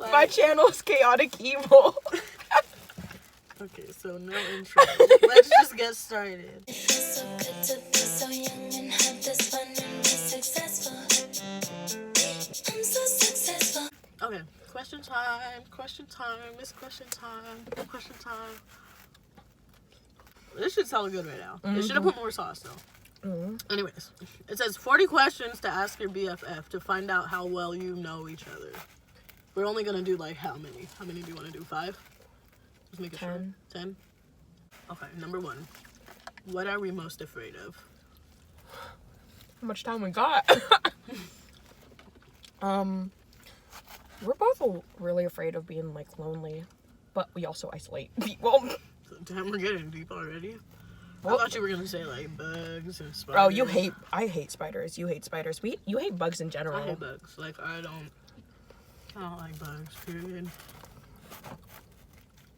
Like... My channel is Chaotic Evil. Okay, so no intro. Let's just get started. It feels so good to be so young and have this fun and be successful. I'm so successful. Okay, question time. It's question time. This should sound good right now. They should have put more sauce though. Anyways, it says 40 questions to ask your BFF to find out how well you know each other. We're only gonna do like how many? How many do you want to do? 5? Just make it 10. sure. 10? Okay, number 1. What are we most afraid of? How much time we got? We're both really afraid of being like lonely, but we also isolate people. Damn, we're getting deep already. Well, I thought you were gonna say like bugs and spiders. Oh, I hate spiders. You hate spiders. You hate bugs in general. I hate bugs. Like I don't like bugs, period.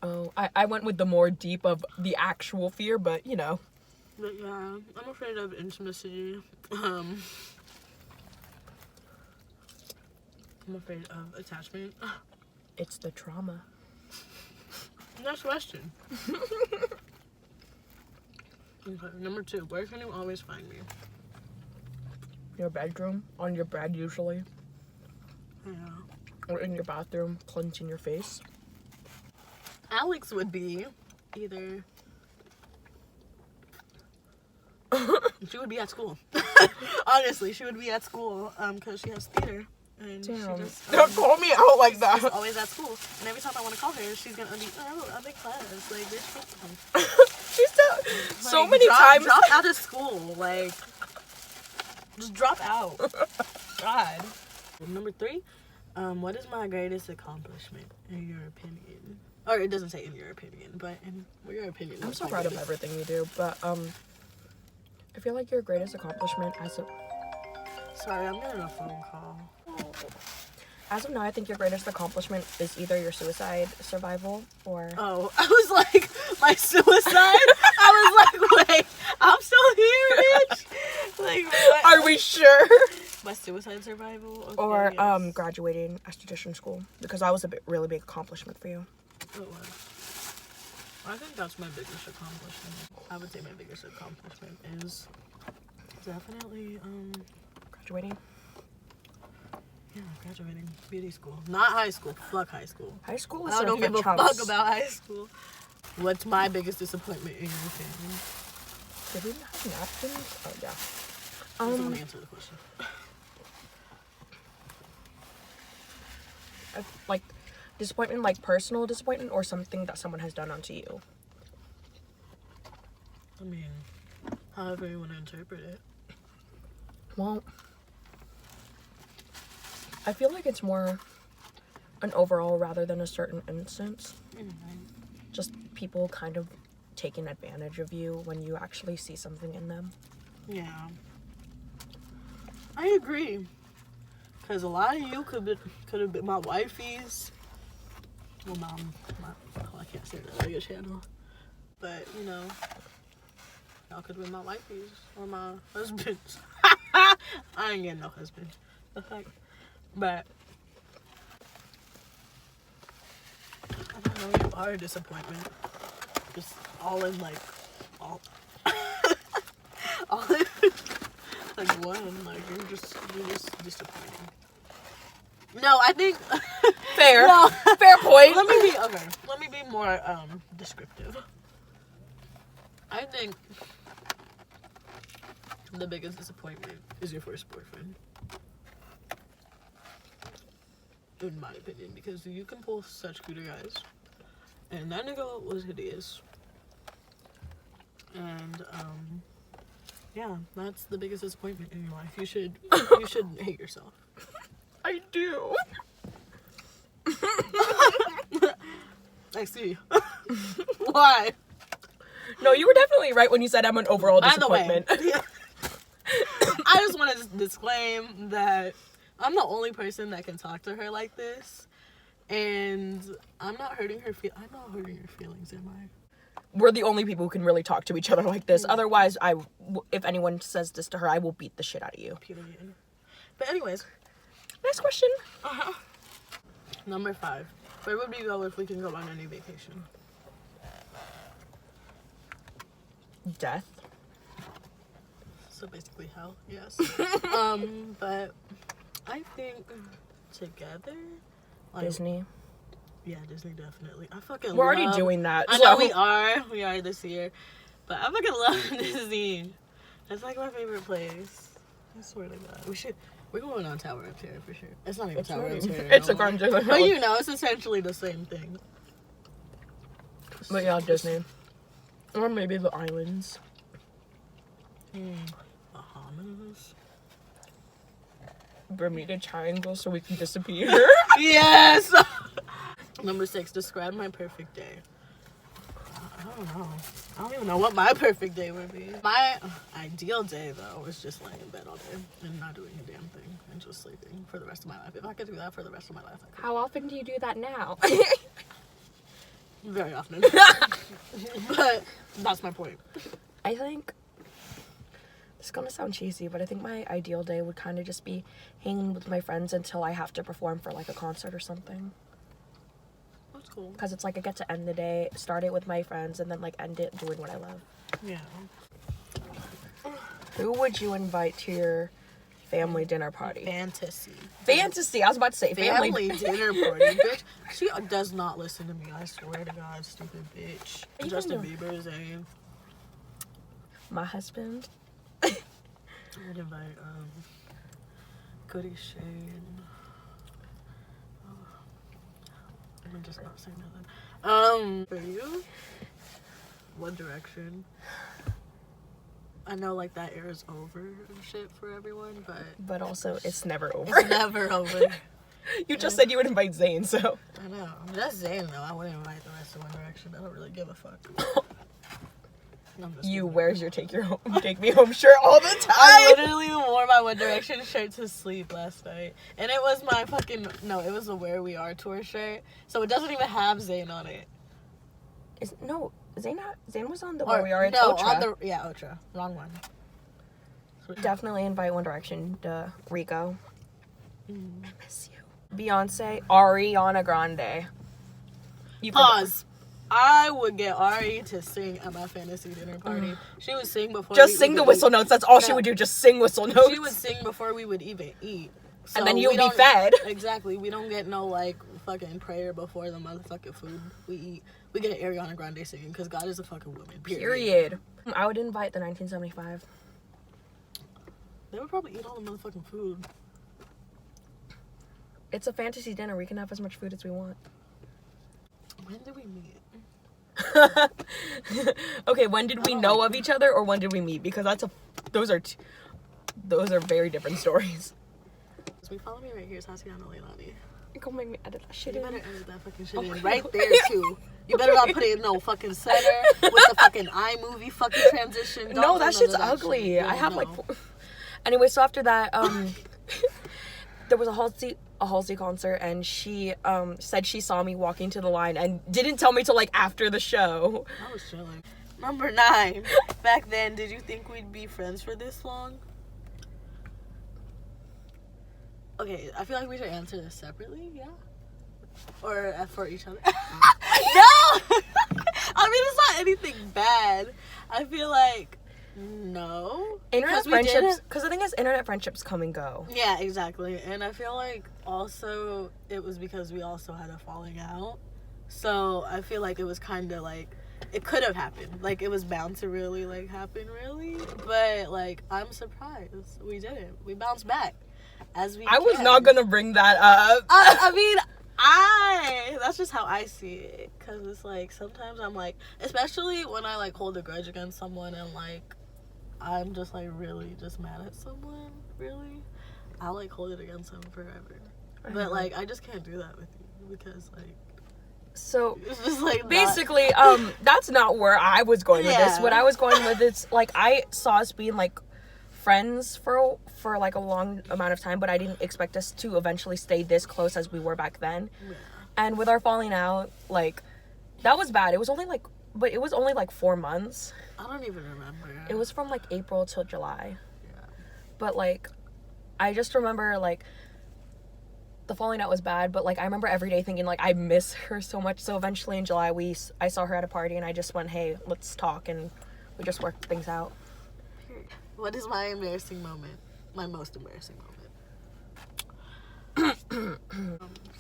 Oh, I went with the more deep of the actual fear, but you know. But yeah, I'm afraid of intimacy. I'm afraid of attachment. It's the trauma. Next question. Okay, number 2. Where can you always find me? Your bedroom, on your bed usually, Yeah. or in your bathroom, clenching your face. Alex would be either... she would be at school. Honestly, she would be at school because she has theater. And Damn. she just, Don't call me out like that. she's always at school. And every time I want to call her, she's going to be, oh, I'm in class. Like, bitch, She's so like, many times. Drop out of school. Like, just drop out. God. Number 3. What is my greatest accomplishment in your opinion? Or it doesn't say in your opinion, but in your opinion. I'm what's so my proud of greatest? everything you do, but I feel like your greatest accomplishment Sorry, I'm getting a phone call. as of now, I think your greatest accomplishment is either your suicide survival or Oh, I was like, my suicide? I was like, wait, I'm still here, bitch. Like, what? are we sure? My suicide survival? Okay, Or yes. graduating esthetician school, because that was a really big accomplishment for you. It was. I think that's my biggest accomplishment. I would say my biggest accomplishment is definitely, Graduating. yeah, graduating beauty school. Not high school. Fuck high school. High school is I don't serving give a chunks. fuck about high school. What's my biggest disappointment in your opinion? Did we not have napkins? Oh yeah. Someone answer the question. Like disappointment, like personal disappointment, or something that someone has done onto you. I mean, however you want to interpret it. Well, I feel like it's more an overall rather than a certain instance. Just people kind of taking advantage of you when you actually see something in them. Yeah. I agree. Because a lot of you could have been my wifeys. Well, I can't say that on your channel. But, you know, y'all could have been my wifeys or my husbands. I ain't getting no husband. The fuck? But, I don't know, you are a disappointment. Just all in, like, all in, like, one. Like, you're just disappointing. No, I think... Fair. No. Fair point. Let me be more descriptive. I think the biggest disappointment is your first boyfriend. In my opinion, because you can pull such cuter guys. And that nigga was hideous. And yeah, that's the biggest disappointment in your life. You should hate yourself. I do. I see. Why? No, you were definitely right when you said I'm an overall By the way, disappointment. I just want to disclaim that I'm the only person that can talk to her like this, and I'm not hurting her. I'm not hurting her feelings, am I? We're the only people who can really talk to each other like this. Otherwise, if anyone says this to her, I will beat the shit out of you. Period. But anyways, Next question. Number 5. Where would we go if we can go on any vacation? Death. So basically hell, yes. But I think together, like, Disney. Yeah, Disney definitely. I fucking We're love, already doing that. I know we are this year, but I fucking love Disney. It's like my favorite place. I swear to God, we're going on Tower of Terror for sure. It's not even Tower of Terror. It's a Grande. But you know, it's essentially the same thing. But yeah, Disney. Or maybe the islands. Bahamas. Bermuda Triangle so we can disappear. Yes! Number 6, describe my perfect day. I don't know. I don't even know what my perfect day would be. My ideal day, though, is just laying in bed all day and not doing a damn thing and just sleeping for the rest of my life. If I could do that for the rest of my life, I could. How often do you do that now? Very often. But that's my point. I think it's gonna sound cheesy, but I think my ideal day would kind of just be hanging with my friends until I have to perform for like a concert or something. That's cool. Because it's like I get to end the day, start it with my friends, and then like end it doing what I love. Yeah. Who would you invite to your family dinner party? Fantasy. I was about to say Family dinner party, bitch. She does not listen to me. I swear to God, stupid bitch. Even Justin though- Bieber, Zayn. My husband. I would invite Cody Shane. I'm just not saying nothing. For you, One Direction. I know like that era is over and shit for everyone, But also, it's never over. it's never over. You just said you would invite Zayn, so. I know. That's Zayn though. I wouldn't invite the rest of One Direction. I don't really give a fuck. I'm just You kidding. wears your take me home shirt all the time. I literally wore my One Direction shirt to sleep last night. And it was my fucking... No, it was the Where We Are tour shirt. So it doesn't even have Zayn on it. Zayn was on the Where We Are. It's no, Otra. on the... Yeah, Otra. Wrong one. Definitely invite One Direction to Rico. I miss you. Beyonce, Ariana Grande. You Pause. I would get Ari to sing at my fantasy dinner party. She would sing before Just we sing the even whistle eat. notes. That's all she Yeah. would do. Just sing whistle notes. She would sing before we would even eat. So And then you'll we be don't- fed. Exactly. We don't get no, like, fucking prayer before the motherfucking food we eat. We get Ariana Grande singing because God is a fucking woman. Period. I would invite the 1975. They would probably eat all the motherfucking food. It's a fantasy dinner. We can have as much food as we want. When did we meet? Okay, when did we know of each other, or when did we meet? Because those are very different stories. So we follow me right here. It's Tatiana Leilani. Go make me edit that shit You in. better edit that fucking shit Oh in my right God. there too. You better not put it in no fucking center with the fucking iMovie fucking transition. Don't No, do that none shit's of that ugly. shit. I Yeah, have no. like. Anyway, so after that, there was a Halsey concert, and she said she saw me walking to the line and didn't tell me till like after the show. I was chilling. Number 9. Back then, did you think we'd be friends for this long? Okay, I feel like we should answer this separately, yeah? Or for each other. No! I mean, it's not anything bad. I feel like, no. Internet Because we friendships, didn't- because the thing is, internet friendships come and go. Yeah, exactly. And I feel like also it was because we also had a falling out. So I feel like it was kind of like, it could have happened. Like, it was bound to really, like, happen, really. But, like, I'm surprised we didn't. We bounced back. As we I was can. not gonna bring that up. I mean, that's just how I see it. Because it's like, sometimes I'm like, especially when I, like, hold a grudge against someone and, like, I'm just, like, really just mad at someone, really. I'll, like, hold it against them forever. But, like, I just can't do that with you because, like, So it's just, like, basically, that's not where I was going with this. Yeah. What I was going with is like I saw us being like friends for like a long amount of time, but I didn't expect us to eventually stay this close as we were back then. Yeah. And with our falling out, like that was bad. It was only like 4 months. I don't even remember. It was from like April till July. Yeah. But like I just remember like the falling out was bad, but like I remember every day thinking like I miss her so much. So eventually in July I saw her at a party and I just went, hey, let's talk, and we just worked things out. What is my embarrassing moment? My most embarrassing moment.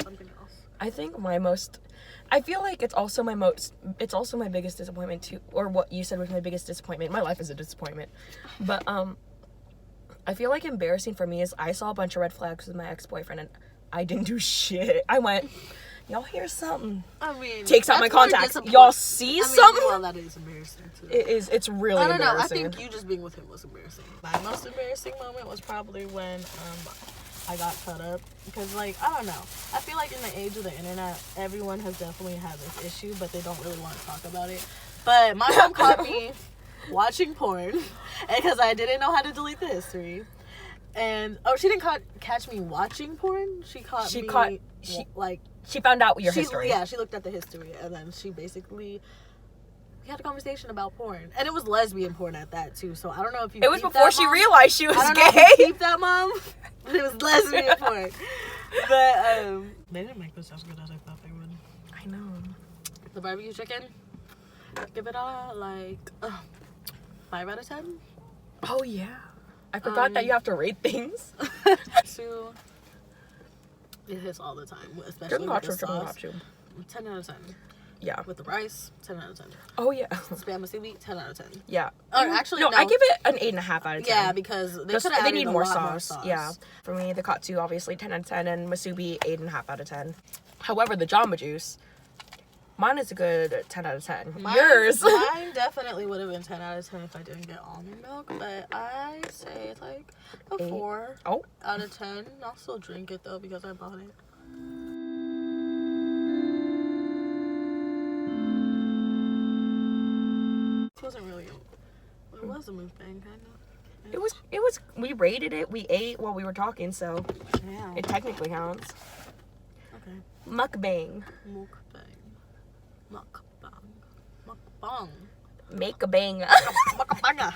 Something else. I think I feel like it's also my biggest disappointment too, or what you said was my biggest disappointment. My life is a disappointment. But I feel like embarrassing for me is I saw a bunch of red flags with my ex-boyfriend and I didn't do shit. I went, y'all hear something? I mean, takes out my contacts. Y'all see something? Well, that is embarrassing too. It's really I don't know. I embarrassing. think you just being with him was embarrassing. My most embarrassing moment was probably when I got cut up, because like I don't know. I feel like in the age of the internet, everyone has definitely had this issue, but they don't really want to talk about it. But my mom caught me watching porn, because I didn't know how to delete the history. And she didn't catch me watching porn. She found out your history. Yeah, she looked at the history, and then we had a conversation about porn, and it was lesbian porn at that too. So I don't know if you. It was before she realized she was I don't gay. know if you peeped that, Mom. But it was lesbian porn. But they didn't make this as good as I thought they would. I know. The barbecue chicken, give it a 5 out of 10. Oh yeah, I forgot that you have to rate things. So it hits all the time, especially with the sauce. 10 out of 10. Yeah. With the rice, 10 out of 10. Oh yeah. Spam musubi, 10 out of 10. Yeah. Actually, no. I give it an 8.5 out of 10. Yeah, because they need more sauce. Yeah. For me, the katsu obviously 10 out of 10, and musubi 8.5 out of 10. However, the Jamba Juice, mine is a good 10 out of 10. Yours? Mine definitely would have been 10 out of 10 if I didn't get almond milk, but I say it's like a 4 out of 10. I'll still drink it though because I bought it. It was a mukbang, kind of. It was. We rated it. We ate while we were talking, so yeah, it technically counts. Okay. Mukbang. Mukbang. Make a bang. Mukbang.